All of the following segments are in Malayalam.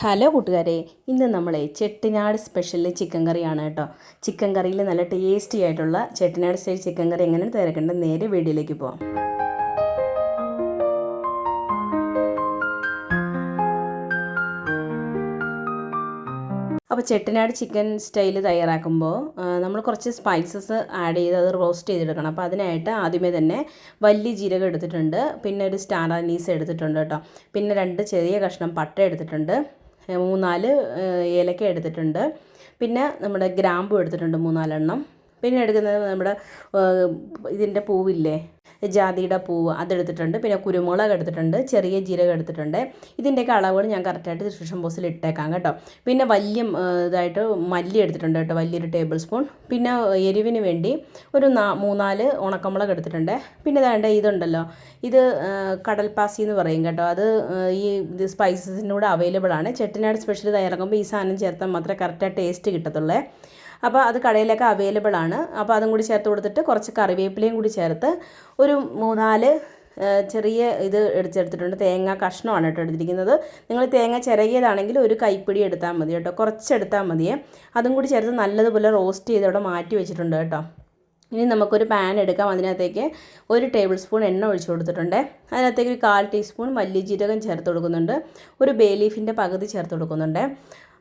ഹലോ കൂട്ടുകാരെ, ഇന്ന് നമ്മൾ ചെട്ടിനാട് സ്പെഷ്യൽ ചിക്കൻ കറിയാണ് കേട്ടോ. ചിക്കൻ കറിയിൽ നല്ല ടേസ്റ്റി ആയിട്ടുള്ള ചെട്ടിനാട് സ്റ്റൈൽ ചിക്കൻ കറി എങ്ങനെ തയ്യാറാക്കേണ്ടത് നേരെ വീഡിയോയിലേക്ക് പോകാം. അപ്പോൾ ചെട്ടിനാട് ചിക്കൻ സ്റ്റൈൽ തയ്യാറാക്കുമ്പോൾ നമ്മൾ കുറച്ച് സ്പൈസസ് ആഡ് ചെയ്ത് അത് റോസ്റ്റ് ചെയ്തെടുക്കണം. അപ്പോൾ അതിനായിട്ട് ആദ്യമേ തന്നെ വലിയ ജീരകം എടുത്തിട്ടുണ്ട്, പിന്നെ ഒരു സ്റ്റാർ അനീസ് എടുത്തിട്ടുണ്ട് കേട്ടോ, പിന്നെ 2 ചെറിയ കഷ്ണം പട്ട എടുത്തിട്ടുണ്ട്, 3-4 ഏലക്ക എടുത്തിട്ടുണ്ട്, പിന്നെ നമ്മുടെ ഗ്രാമ്പു എടുത്തിട്ടുണ്ട് 3-4 എണ്ണം, പിന്നെ എടുക്കുന്നത് നമ്മുടെ ഇതിൻ്റെ പൂവില്ലേ, ജാതിയുടെ പൂവ് അതെടുത്തിട്ടുണ്ട്, പിന്നെ കുരുമുളക് എടുത്തിട്ടുണ്ട്, ചെറിയ ജീരകം എടുത്തിട്ടുണ്ട്. ഇതിൻ്റെയൊക്കെ അളവുകൾ ഞാൻ കറക്റ്റായിട്ട് ഡിസ്ക്രിപ്ഷൻ ബോക്സിൽ ഇട്ടേക്കാം കേട്ടോ. പിന്നെ വലിയ ഇതായിട്ട് മല്ലി എടുത്തിട്ടുണ്ട് കേട്ടോ, വലിയൊരു ടേബിൾ സ്പൂൺ. പിന്നെ എരിവിന് വേണ്ടി ഒരു 3-4 ഉണക്കമുളക് എടുത്തിട്ടുണ്ട്. പിന്നെ വേണ്ട ഇതുണ്ടല്ലോ, ഇത് കടൽപ്പാസി എന്ന് പറയും കേട്ടോ. അത് ഈ ഇത് സ്പൈസസിൻ്റെ കൂടെ അവൈലബിൾ ആണ്. ചെട്ടിനാട് സ്പെഷ്യൽ തയ്യാറാക്കുമ്പോൾ ഈ സാധനം ചേർത്താൽ മാത്രമേ കറക്റ്റായിട്ട് ടേസ്റ്റ് കിട്ടത്തുള്ളൂ. അപ്പോൾ അത് കടയിലൊക്കെ അവൈലബിൾ ആണ്. അപ്പോൾ അതും കൂടി ചേർത്ത് കൊടുത്തിട്ട് കുറച്ച് കറിവേപ്പിലയും കൂടി ചേർത്ത് ഒരു 3-4 ചെറിയ ഇത് എടുത്തെടുത്തിട്ടുണ്ട്. തേങ്ങ കഷ്ണമാണ് കേട്ടോ എടുത്തിരിക്കുന്നത്. നിങ്ങൾ തേങ്ങ ചിരകിയതാണെങ്കിൽ ഒരു കൈപ്പിടി എടുത്താൽ മതി കേട്ടോ, കുറച്ചെടുത്താൽ മതിയേ. അതും കൂടി ചേർത്ത് നല്ലതുപോലെ റോസ്റ്റ് ചെയ്ത് അവിടെ മാറ്റി വെച്ചിട്ടുണ്ട് കേട്ടോ. ഇനി നമുക്കൊരു പാൻ എടുക്കാം. അതിനകത്തേക്ക് 1 ടേബിൾ സ്പൂൺ എണ്ണ ഒഴിച്ചു കൊടുത്തിട്ടുണ്ട്. അതിനകത്തേക്ക് ഒരു 1/4 ടീസ്പൂൺ വലിയ ജീരകം ചേർത്ത് കൊടുക്കുന്നുണ്ട്, ഒരു ബേ ലീഫിൻ്റെ പകുതി ചേർത്ത് കൊടുക്കുന്നുണ്ട്.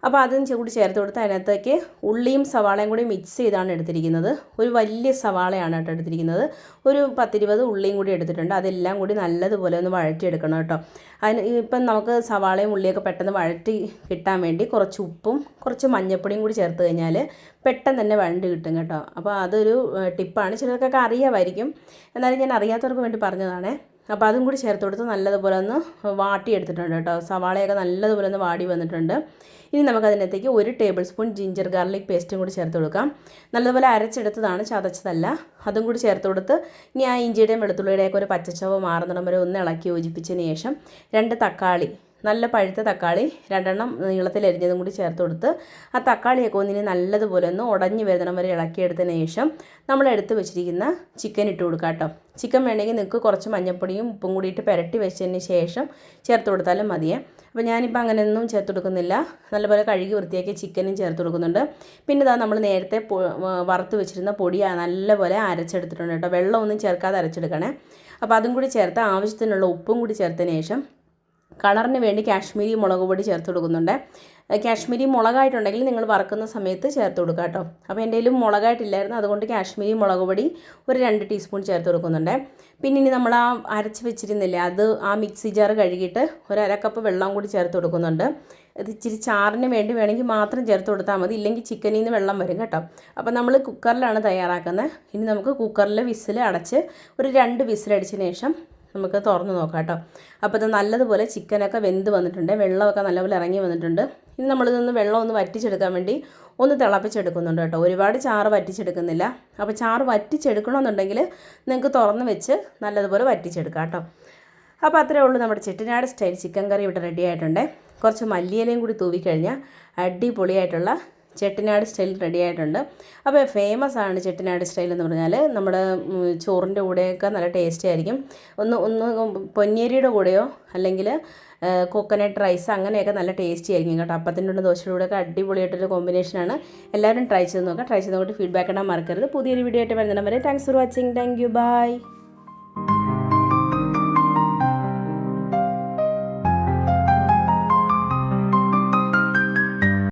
അപ്പോൾ അതും കൂടി ചേർത്ത് കൊടുത്ത് അതിനകത്തേക്ക് ഉള്ളിയും സവാളയും കൂടി മിക്സ് ചെയ്താണ് എടുത്തിരിക്കുന്നത്. ഒരു വലിയ സവാളയാണ് കേട്ടോ എടുത്തിരിക്കുന്നത്. ഒരു 10-20 ഉള്ളിയും കൂടി എടുത്തിട്ടുണ്ട്. അതെല്ലാം കൂടി നല്ലതുപോലെ ഒന്ന് വഴറ്റിയെടുക്കണം കേട്ടോ. അതിന് ഇപ്പം നമുക്ക് സവാളയും ഉള്ളിയൊക്കെ പെട്ടെന്ന് വഴറ്റി കിട്ടാൻ വേണ്ടി കുറച്ച് ഉപ്പും കുറച്ച് മഞ്ഞൾപ്പൊടിയും കൂടി ചേർത്ത് കഴിഞ്ഞാൽ പെട്ടെന്ന് തന്നെ വഴണ്ട് കിട്ടും കേട്ടോ. അപ്പോൾ അതൊരു ടിപ്പാണ്, ചിലർക്കൊക്കെ അറിയാമായിരിക്കും, എന്നാലും ഞാൻ അറിയാത്തവർക്ക് വേണ്ടി പറഞ്ഞതാണ്. അപ്പോൾ അതും കൂടി ചേർത്ത് കൊടുത്ത് നല്ലതുപോലെ ഒന്ന് വാട്ടിയെടുത്തിട്ടുണ്ട് കേട്ടോ. സവാളയൊക്കെ നല്ലതുപോലെ ഒന്ന് വാടി വന്നിട്ടുണ്ട്. ഇനി നമുക്കതിനകത്തേക്ക് 1 ടേബിൾ സ്പൂൺ ജിഞ്ചർ ഗാർലിക് പേസ്റ്റും കൂടി ചേർത്ത് കൊടുക്കാം. നല്ലതുപോലെ അരച്ചെടുത്തതാണ്, ചതച്ചതല്ല. അതും കൂടി ചേർത്ത് കൊടുത്ത് ഇനി ആ ഇഞ്ചിയുടെയും വെളുത്തുള്ളിയുടെയൊക്കെ ഒരു പച്ചച്ചവ മാറുന്നിടം വരെ ഒന്ന് ഇളക്കി യോജിപ്പിച്ചതിന് ശേഷം 2 തക്കാളി, നല്ല പഴുത്ത തക്കാളി 2 എണ്ണം നീളത്തിലരിഞ്ഞതും കൂടി ചേർത്ത് കൊടുത്ത് ആ തക്കാളിയൊക്കെ ഒന്നിന് നല്ലതുപോലെ ഒന്ന് ഉടഞ്ഞ് വരുന്നിടം വരെ ഇളക്കിയെടുത്തതിന് ശേഷം നമ്മൾ എടുത്ത് വെച്ചിരിക്കുന്ന ചിക്കൻ ഇട്ട് കൊടുക്കുക കേട്ടോ. ചിക്കൻ വേണമെങ്കിൽ നിങ്ങൾക്ക് കുറച്ച് മഞ്ഞൾപ്പൊടിയും ഉപ്പും കൂടിയിട്ട് പുരട്ടി വെച്ചതിന് ശേഷം ചേർത്ത് കൊടുത്താലും മതിയേ. അപ്പോൾ ഞാനിപ്പോൾ അങ്ങനെയൊന്നും ചേർത്ത് കൊടുക്കുന്നില്ല. നല്ലപോലെ കഴുകി വൃത്തിയാക്കി ചിക്കനും ചേർത്ത് കൊടുക്കുന്നുണ്ട്. പിന്നെ ഇതാ നമ്മൾ നേരത്തെ വറുത്ത് വെച്ചിരുന്ന പൊടി നല്ലപോലെ അരച്ചെടുത്തിട്ടുണ്ട് കേട്ടോ. വെള്ളമൊന്നും ചേർക്കാതെ അരച്ചെടുക്കണേ. അപ്പോൾ അതും കൂടി ചേർത്ത് ആവശ്യത്തിനുള്ള ഉപ്പും കൂടി ചേർത്തതിന് ശേഷം കളറിന് വേണ്ടി കാശ്മീരി മുളക് പൊടി ചേർത്ത് കൊടുക്കുന്നുണ്ട്. കാശ്മീരി മുളകായിട്ടുണ്ടെങ്കിൽ നിങ്ങൾ വറക്കുന്ന സമയത്ത് ചേർത്ത് കൊടുക്കുക കേട്ടോ. അപ്പോൾ എൻ്റെ കയ്യിൽ മുളകായിട്ടില്ലായിരുന്നു, അതുകൊണ്ട് കാശ്മീരി മുളക് പൊടി ഒരു 2 ടീസ്പൂൺ ചേർത്ത് കൊടുക്കുന്നുണ്ട്. പിന്നെ ഇനി നമ്മൾ ആ അരച്ച് വെച്ചിരുന്നില്ലേ, അത് ആ മിക്സി ജാർ കഴുകിയിട്ട് ഒരു 1/2 കപ്പ് വെള്ളം കൂടി ചേർത്ത് കൊടുക്കുന്നുണ്ട്. ഇത് ഇച്ചിരി ചാറിന് വേണ്ടി വേണമെങ്കിൽ മാത്രം ചേർത്ത് കൊടുത്താൽ മതി, ഇല്ലെങ്കിൽ ചിക്കനിൽ നിന്ന് വെള്ളം വരും കേട്ടോ. അപ്പോൾ നമ്മൾ കുക്കറിലാണ് തയ്യാറാക്കുന്നത്. ഇനി നമുക്ക് കുക്കറിൽ വിസിൽ അടച്ച് ഒരു 2 വിസിലടിച്ചതിന് ശേഷം നമുക്ക് തുറന്ന് നോക്കാം കേട്ടോ. അപ്പോൾ ഇത് നല്ലതുപോലെ ചിക്കനൊക്കെ വെന്ത് വന്നിട്ടുണ്ട്, വെള്ളമൊക്കെ നല്ലപോലെ ഇറങ്ങി വന്നിട്ടുണ്ട്. ഇനി നമ്മളിതൊന്ന് വെള്ളം ഒന്ന് വറ്റിച്ചെടുക്കാൻ വേണ്ടി ഒന്ന് തിളപ്പിച്ചെടുക്കുന്നുണ്ട് കേട്ടോ. ഒരുപാട് ചാറ് വറ്റിച്ചെടുക്കുന്നില്ല. അപ്പോൾ ചാറ് വറ്റിച്ചെടുക്കണമെന്നുണ്ടെങ്കിൽ നിങ്ങൾക്ക് തുറന്ന് വെച്ച് നല്ലതുപോലെ വറ്റിച്ചെടുക്കാം കേട്ടോ. അപ്പോൾ അത്രയേ ഉള്ളൂ, നമ്മുടെ ചെട്ടിനാട് സ്റ്റൈൽ ചിക്കൻ കറി ഇവിടെ റെഡി ആയിട്ടുണ്ട്. കുറച്ച് മല്ലിയിലയും കൂടി തൂവിക്കഴിഞ്ഞാൽ അടിപൊളിയായിട്ടുള്ള ചെട്ടിനാട് സ്റ്റൈൽ റെഡി ആയിട്ടുണ്ട്. അപ്പോൾ ഫേമസ് ആണ് ചെട്ടിനാട് സ്റ്റൈൽ എന്ന് പറഞ്ഞാൽ. നമ്മുടെ ചോറിൻ്റെ കൂടെയൊക്കെ നല്ല ടേസ്റ്റി ആയിരിക്കും. ഒന്ന് പൊന്നിയരിയുടെ കൂടെയോ അല്ലെങ്കിൽ കോക്കനട്ട് റൈസ് അങ്ങനെയൊക്കെ നല്ല ടേസ്റ്റി ആയിരിക്കും കേട്ടോ. അപ്പത്തിൻ്റെ കൂടെ ദോശയുടെ കൂടെയൊക്കെ അടിപൊളിയായിട്ടൊരു കോമ്പിനേഷനാണ്. എല്ലാവരും ട്രൈ ചെയ്ത് നോക്കാം. ട്രൈ ചെയ്ത് നോക്കിയിട്ട് ഫീഡ്ബാക്ക് ഇടാൻ മറക്കരുത്. പുതിയൊരു വീഡിയോ ആയിട്ട് വരുന്നിടം വരെ thanks for watching. Thank you, by.